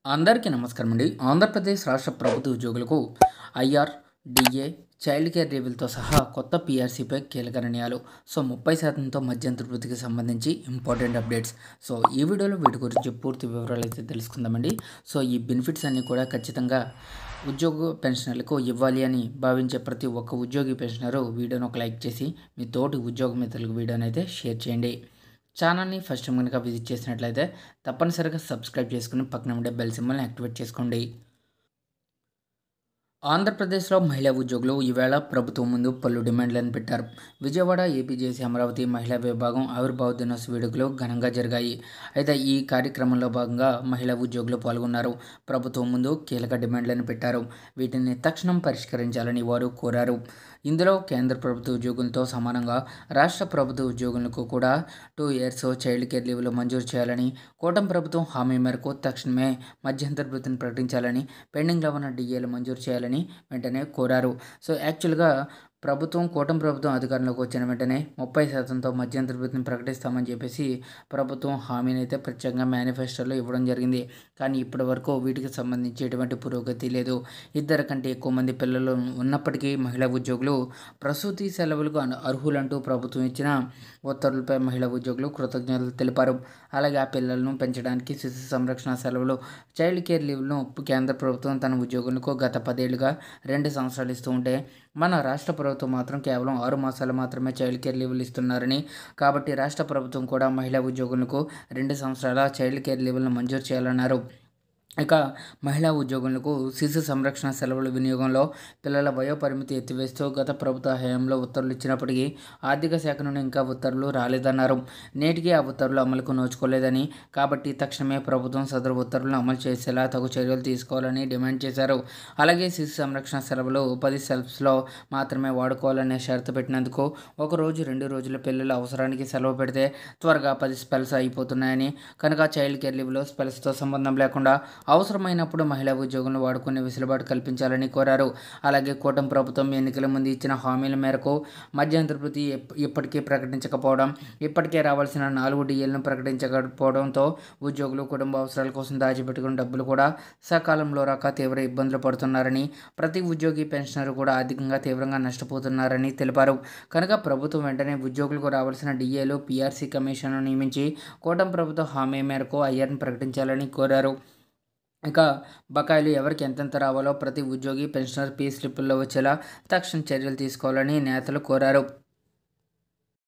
అందరికీ నమస్కారం అండి. ఆంధ్రప్రదేశ్ రాష్ట్ర ప్రభుత్వ ఉద్యోగులకు ఐఆర్, డిఏ, చైల్డ్ కేర్ లీవ్లతో సహా కొత్త పీఆర్సీపై కీలక నిర్ణయాలు. 30% మధ్యంతర వృత్తికి సంబంధించి ఇంపార్టెంట్ అప్డేట్స్. ఈ వీడియోలో వీటి గురించి పూర్తి వివరాలు అయితే తెలుసుకుందామండి. ఈ బెనిఫిట్స్ అన్నీ కూడా ఖచ్చితంగా ఉద్యోగ పెన్షనర్లకు ఇవ్వాలి అని భావించే ప్రతి ఒక్క ఉద్యోగి పెన్షనరు వీడియోను ఒక లైక్ చేసి మీ తోటి ఉద్యోగ మిత్రులకు వీడియోని అయితే షేర్ చేయండి. ఛానల్ని ఫస్ట్ టైం కనుక విజిట్ చేసినట్లయితే తప్పనిసరిగా సబ్స్క్రైబ్ చేసుకుని పక్కన ఉండే బెల్ సింబల్ని యాక్టివేట్ చేసుకోండి. ఆంధ్రప్రదేశ్లో మహిళా ఉద్యోగులు ఈవేళ ప్రభుత్వం ముందు పలు డిమాండ్లను పెట్టారు. విజయవాడ ఏపీజేసీ అమరావతి మహిళా విభాగం ఆవిర్భావ దినోత్సవ వేడుకలు ఘనంగా జరిగాయి. అయితే ఈ కార్యక్రమంలో భాగంగా మహిళా ఉద్యోగులు పాల్గొన్నారు. ప్రభుత్వం ముందు కీలక డిమాండ్లను పెట్టారు. వీటిని తక్షణం పరిష్కరించాలని వారు కోరారు. ఇందులో కేంద్ర ప్రభుత్వ ఉద్యోగులతో సమానంగా రాష్ట్ర ప్రభుత్వ ఉద్యోగులకు కూడా 2 years చైల్డ్ కేర్ లీవ్లు మంజూరు చేయాలని, కూటమి ప్రభుత్వం హామీ మేరకు తక్షణమే మధ్యంతర వృత్తిని ప్రకటించాలని, పెండింగ్లో ఉన్న డిఏలు మంజూరు చేయాలని వెంటనే కోరారు. యాక్చువల్గా కూటమి ప్రభుత్వం అధికారంలోకి వచ్చిన వెంటనే 30%తో మధ్యంతర వృత్తిని ప్రకటిస్తామని చెప్పేసి ప్రభుత్వం హామీని అయితే ప్రత్యేకంగా మేనిఫెస్టోలో ఇవ్వడం జరిగింది. కానీ ఇప్పటి వరకు వీటికి సంబంధించి ఎటువంటి పురోగతి లేదు. 2 కంటే ఎక్కువ మంది పిల్లలు ఉన్నప్పటికీ మహిళా ఉద్యోగులు ప్రసూతి సెలవులకు అర్హులంటూ ప్రభుత్వం ఇచ్చిన ఉత్తర్వులపై మహిళా ఉద్యోగులు కృతజ్ఞతలు తెలిపారు. అలాగే ఆ పిల్లలను పెంచడానికి శిశు సంరక్షణ సెలవులు, చైల్డ్ కేర్ లీవ్లను కేంద్ర ప్రభుత్వం తన ఉద్యోగులకు గత 10 ఏళ్లుగా 2 సంవత్సరాలు ఇస్తూ ఉంటే మన రాష్ట్ర ప్రభుత్వం మాత్రం కేవలం 6 మాసాలు మాత్రమే చైల్డ్ కేర్ లీవ్లు ఇస్తున్నారని, కాబట్టి రాష్ట్ర ప్రభుత్వం కూడా మహిళా ఉద్యోగులకు 2 సంవత్సరాల చైల్డ్ కేర్ లీవ్లను మంజూరు చేయాలన్నారు. ఇక మహిళా ఉద్యోగులకు శిశు సంరక్షణ సెలవుల వినియోగంలో పిల్లల వయోపరిమితి ఎత్తివేస్తూ గత ప్రభుత్వ హయాంలో ఉత్తర్వులు ఇచ్చినప్పటికీ ఆర్థిక శాఖ నుండి ఇంకా ఉత్తర్వులు రాలేదన్నారు. నేటికి ఆ ఉత్తర్వులు అమలుకు నోచుకోలేదని, కాబట్టి తక్షణమే ప్రభుత్వం సదరు ఉత్తర్వులను అమలు చేసేలా తగు చర్యలు తీసుకోవాలని డిమాండ్ చేశారు. అలాగే శిశు సంరక్షణ సెలవులు 10 సెల్ఫ్స్లో మాత్రమే వాడుకోవాలనే షరతు పెట్టినందుకు 1 రోజు 2 రోజుల పిల్లల అవసరానికి సెలవు పెడితే త్వరగా 10 స్పెల్స్ అయిపోతున్నాయని, కనుక చైల్డ్ కేర్ లీవ్లో స్పెల్స్తో సంబంధం లేకుండా అవసరమైనప్పుడు మహిళా ఉద్యోగులను వాడుకునే వెసులుబాటు కల్పించాలని కోరారు. అలాగే కూటమి ప్రభుత్వం ఎన్నికల ముందు ఇచ్చిన హామీల మేరకు మధ్యంతర వృత్తి ఇప్పటికీ ప్రకటించకపోవడం, ఇప్పటికే రావాల్సిన 4 డిఏలను ప్రకటించకపోవడంతో ఉద్యోగులు కుటుంబ అవసరాల కోసం దాచిపెట్టుకున్న డబ్బులు కూడా సకాలంలో రాక తీవ్ర ఇబ్బందులు పడుతున్నారని, ప్రతి ఉద్యోగి పెన్షనర్ కూడా ఆర్థికంగా తీవ్రంగా నష్టపోతున్నారని తెలిపారు. కనుక ప్రభుత్వం వెంటనే ఉద్యోగులకు రావాల్సిన డిఏలు, పీఆర్సీ కమిషన్ను నియమించి కూటమి ప్రభుత్వ హామీ మేరకు ఐఆర్ని ప్రకటించాలని కోరారు. ఇక బకాయిలు ఎవరికి ఎంతెంత రావాలో ప్రతి ఉద్యోగి పెన్షనర్ పే స్లిప్పుల్లో వచ్చేలా తక్షణ చర్యలు తీసుకోవాలని నేతలు కోరారు.